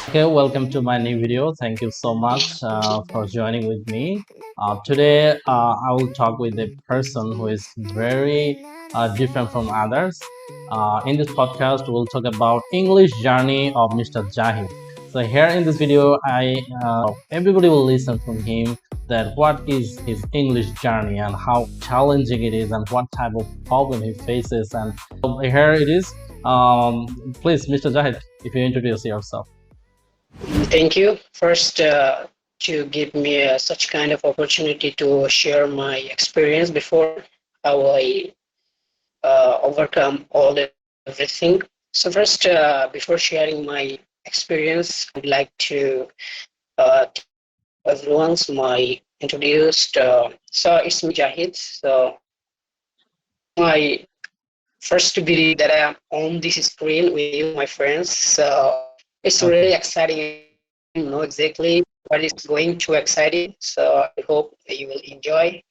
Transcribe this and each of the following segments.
Okay, welcome to my new video. Thank you so much for joining with me. Today, I will talk with a person who is very different from others. In this podcast, we'll talk about English journey of Mr. Jahid. So here in this video, everybody will listen from him that what is his English journey and how challenging it is and what type of problem he faces. And here it is. Please, Mr. Jahid, if you introduce yourself. Thank you. First, to give me such kind of opportunity to share my experience before how I overcome all everything. So first, before sharing my experience, I'd like to everyone's my introduced. So it's me, Jahid. So my first video that I am on this screen with you, my friends. So it's Okay. really exciting. I don't know exactly what is going to exciting. So I hope that you will enjoy.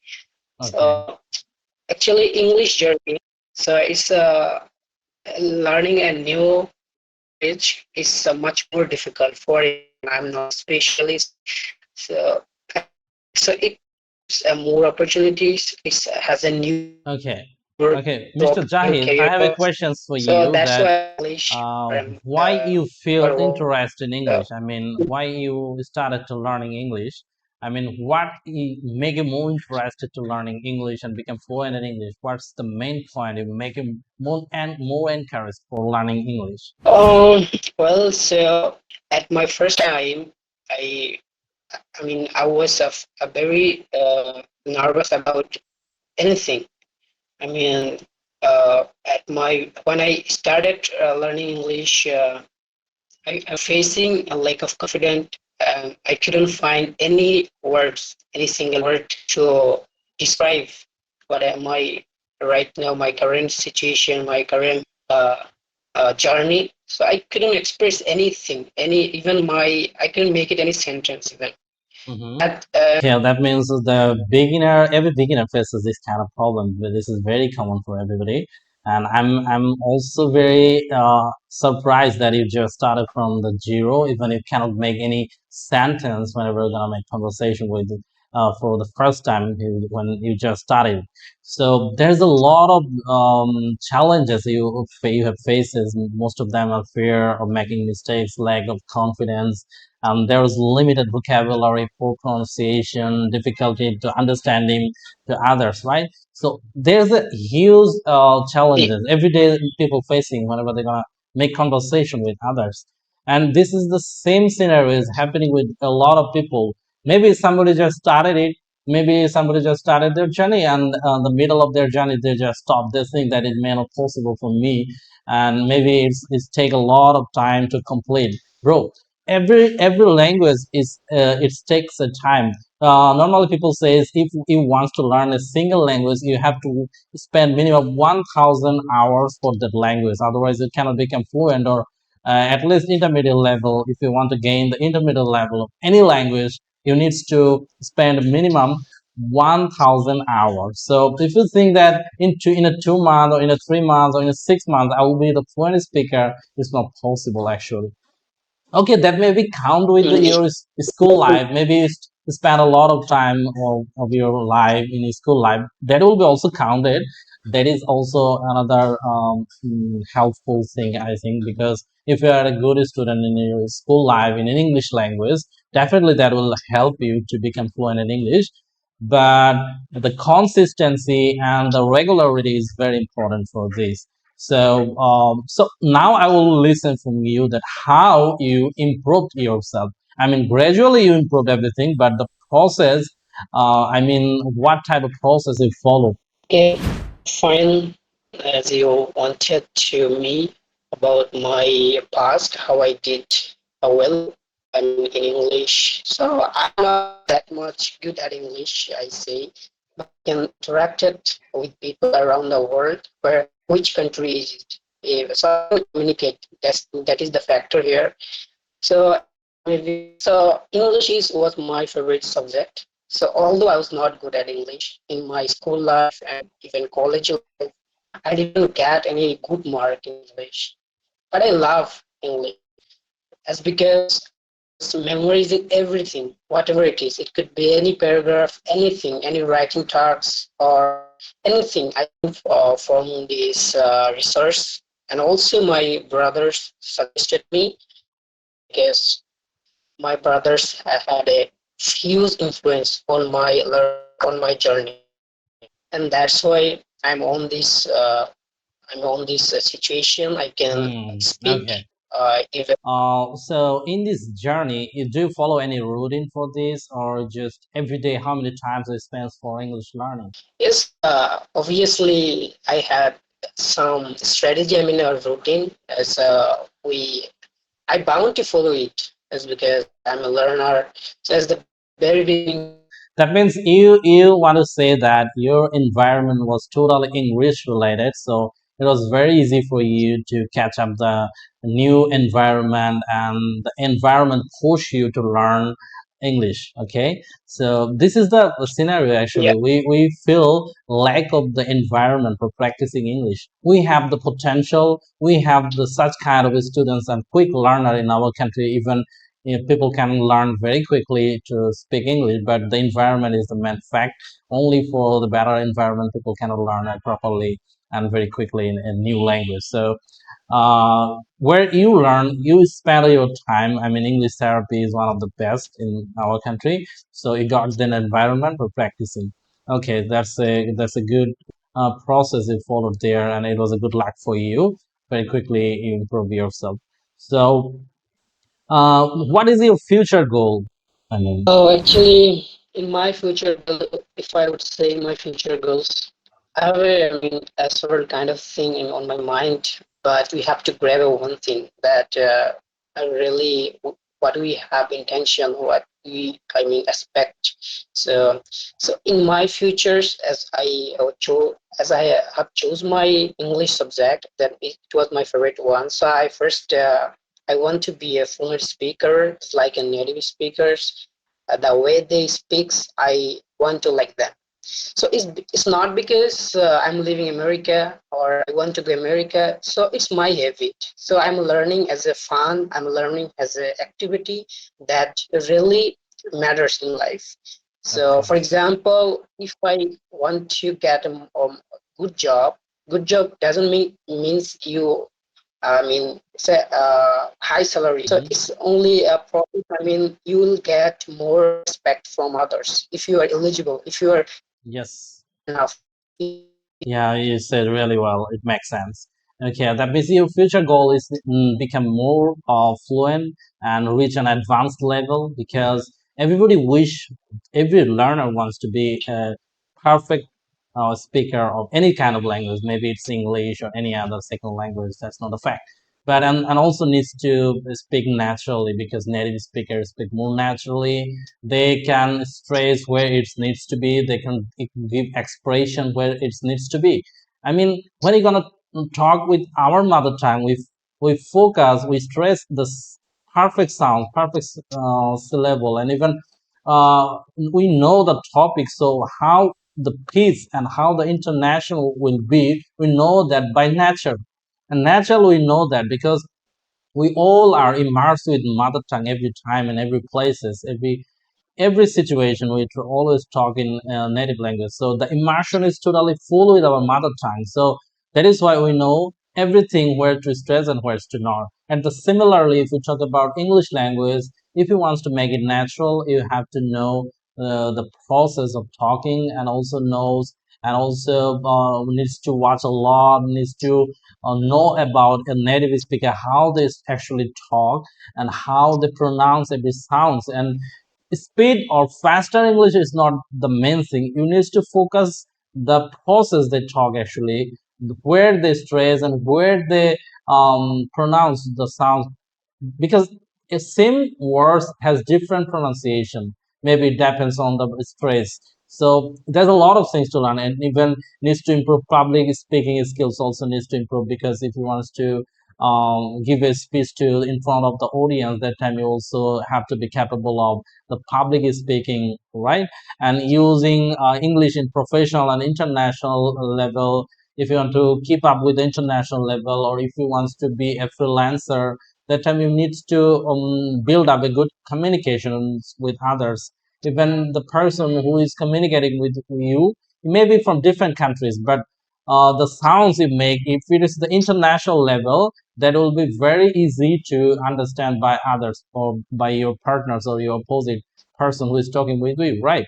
Okay. So actually, English journey. So it's learning a new language is much more difficult for it. I'm not a specialist. So so it's more opportunities. It has a new Okay. more Okay. Mr. top new Jahid, I have a career. question for So you that's that why English why you feel or interest in English? I mean, why you started to learning English? I mean, what make you more interested to learning English and become fluent in English? What's the main point you make you more and more encouraged for learning English? um well, so at my first time, I I mean I was a very nervous about anything. I mean, at my when I started learning English, I'm facing a lack of confidence. I couldn't find any words, any single word to describe what am I right now, my current situation, my current journey. So I couldn't express anything, any even my I couldn't make it any sentence even. Mm-hmm. But Yeah, that means every beginner faces this kind of problem. But this is very common for everybody. And I'm also very surprised that you just started from the zero, even if you cannot make any sentence whenever you're gonna make conversation with for the first time when you just started. So there's a lot of challenges you have faces. Most of them are fear of making mistakes, lack of confidence, there was limited vocabulary, poor pronunciation, difficulty to understanding to others, right? So there's a huge challenges every day people facing whenever they're gonna make conversation with others. And this is the same scenario is happening with a lot of people. Maybe somebody just started it. Maybe somebody just started their journey, and the middle of their journey they just stop. They think that it may not possible for me, and maybe it's take a lot of time to complete. Bro, every language is it takes a time. Normally people says if you want to learn a single language you have to spend minimum 1000 hours for that language, otherwise you cannot become fluent or at least intermediate level. If you want to gain the intermediate level of any language you need to spend minimum 1000 hours. So if you think that in a 2 month or in a 3 months or in a 6 months I will be the fluent speaker, it's not possible actually. Okay, that maybe count with your school life. Maybe you spend a lot of time of your life in your school life. That will be also counted. That is also another helpful thing, I think, because if you are a good student in your school life in an English language, definitely that will help you to become fluent in English. But the consistency and the regularity is very important for this. So now I will listen from you that how you improved yourself. I mean, gradually you improved everything, but the process, I mean, what type of process you follow? okay, fine. As you wanted to me about my past, how I did well, I mean, in English. So I'm not that much good at English, I say, but I can interact it with people around the world. Where which country is it? So I can communicate. That is the factor here. So so English is was my favorite subject. So although I was not good at English in my school life and even college life, I didn't get any good mark in English. But I love English. as because I was memorizing everything, whatever it is. It could be any paragraph, anything, any writing tasks or anything. I learned from this resource, and also my brothers suggested me because my brothers have had a huge influence on my learning, on my journey, and that's why I'm on this situation. I can Okay. speak even. So in this journey, you do follow any routine for this, or just every day? How many times you spend for English learning? Yes, obviously, I had some strategy. I mean, a routine as I bound to follow it as because I'm a learner. So as the very beginning, That means you want to say that your environment was totally English related, so it was very easy for you to catch up the new environment, and the environment push you to learn English. Okay, so this is the scenario. yeah, Actually, we feel lack of the environment for practicing English. We have the potential. We have the such kind of students and quick learner in our country. Even people can learn very quickly to speak English, but the environment is the main fact. Only for the better environment, people cannot learn it properly and very quickly in a new language. So, where you learn, you spend your time. I mean, English therapy is one of the best in our country. So you got an environment for practicing. Okay, that's a good process you followed there, and it was a good luck for you. Very quickly, you improve yourself. So, what is your future goal? I mean, oh, actually, in my future, if I would say my future goals, I have I mean, a several kind of thing on my mind, but we have to grab a one thing that really what we have intention, what we, I mean, expect. So, so in my futures, as I have chose my English subject, that it was my favorite one. So I first I want to be a fluent speaker, it's like a native speakers. The way they speaks, I want to like them. So it's not because I'm leaving America or I want to go America. So it's my habit. So I'm learning as a fun. I'm learning as an activity that really matters in life. So, okay. for example, if I want to get a good job doesn't means you it's a high salary. So Hmm. it's only a profit. I mean, you will get more respect from others if you are eligible, if you are Yes. enough. Yeah, you said really well. It makes sense. Okay, that means your future goal is become more fluent and reach an advanced level, because every learner wants to be a perfect speaker of any kind of language. Maybe it's English or any other second language. That's not a fact. But and also needs to speak naturally, because native speakers speak more naturally. They can stress where it needs to be. They can give expression where it needs to be. I mean, when you're gonna talk with our mother tongue, we focus, we stress the perfect sound, perfect syllable, and even we know the topic. So how the piece and how the international will be, we know that by nature. And naturally, we know that because we all are immersed with mother tongue every time and every places, every situation we always talk in native language. So the immersion is totally full with our mother tongue. So that is why we know everything where to stress and where to not. And similarly, if we talk about English language, if you want to make it natural, you have to know the process of talking, and also knows, and also needs to watch a lot, needs to know about a native speaker, how they actually talk and how they pronounce every sounds. And speed or faster English is not the main thing. You need to focus the process they talk actually, where they stress and where they pronounce the sounds, because a same words has different pronunciation. Maybe it depends on the stress. So there's a lot of things to learn, and even needs to improve. Public speaking skills also needs to improve, because if you want to give a speech to in front of the audience, that time you also have to be capable of the public speaking, right? And using English in professional and international level. If you want to keep up with the international level, or if you want to be a freelancer, That time you need to build up a good communications with others. Even the person who is communicating with you may be from different countries, but the sounds you make, if it is the international level, that will be very easy to understand by others or by your partners or your opposite person who is talking with you, right?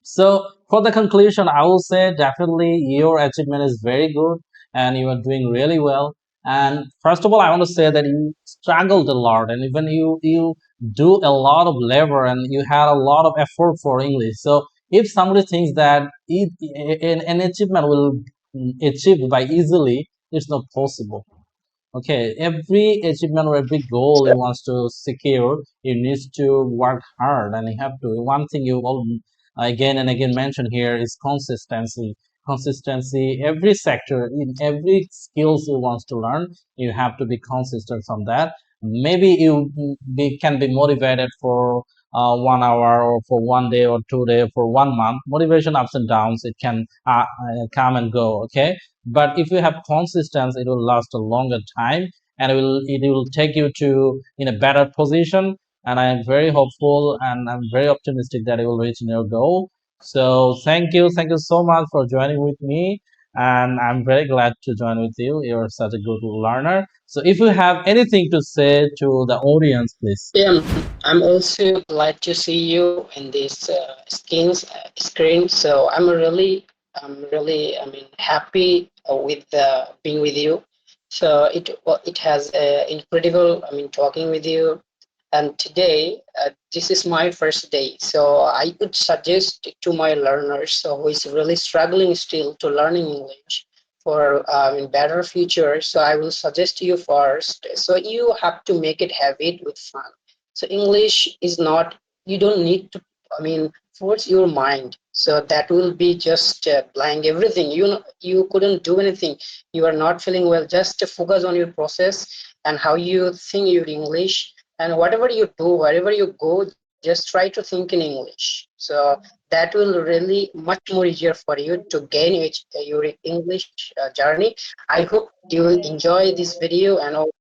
So for the conclusion, I will say definitely your achievement is very good and you are doing really well. And first of all, I want to say that you struggled a lot and even you do a lot of labor and you had a lot of effort for English. So if somebody thinks that an achievement will achieved by easily, it's not possible. Okay, every achievement or every goal So, you wants to secure, you need to work hard and you have to. One thing you all again and again mention here is consistency. Consistency, every sector, in every skills you wants to learn, you have to be consistent from that. Maybe you can be motivated for 1 hour or for 1 day or 2 day for 1 month. Motivation ups and downs, it can come and go. Okay, but if you have consistency, it will last a longer time and it will take you to in a better position. And I am very hopeful and I'm very optimistic that you will reach your goal. So thank you so much for joining with me, and I'm very glad to join with you. You're such a good learner. So if you have anything to say to the audience, please. yeah, I'm also glad to see you in this screen. So I'm really, I mean, happy with being with you. So it has incredible, I mean, talking with you. And today, this is my first day. So I would suggest to my learners who is really struggling still to learning English for in better future. So I will suggest you first. So you have to make it habit with fun. So English is not, you don't need to, I mean, force your mind. So that will be just blank everything. You couldn't do anything. You are not feeling well. Just to focus on your process and how you think your English, and whatever you do, wherever you go, just try to think in English. So that will really much more easier for you to gain your English journey. I hope you will enjoy this video and all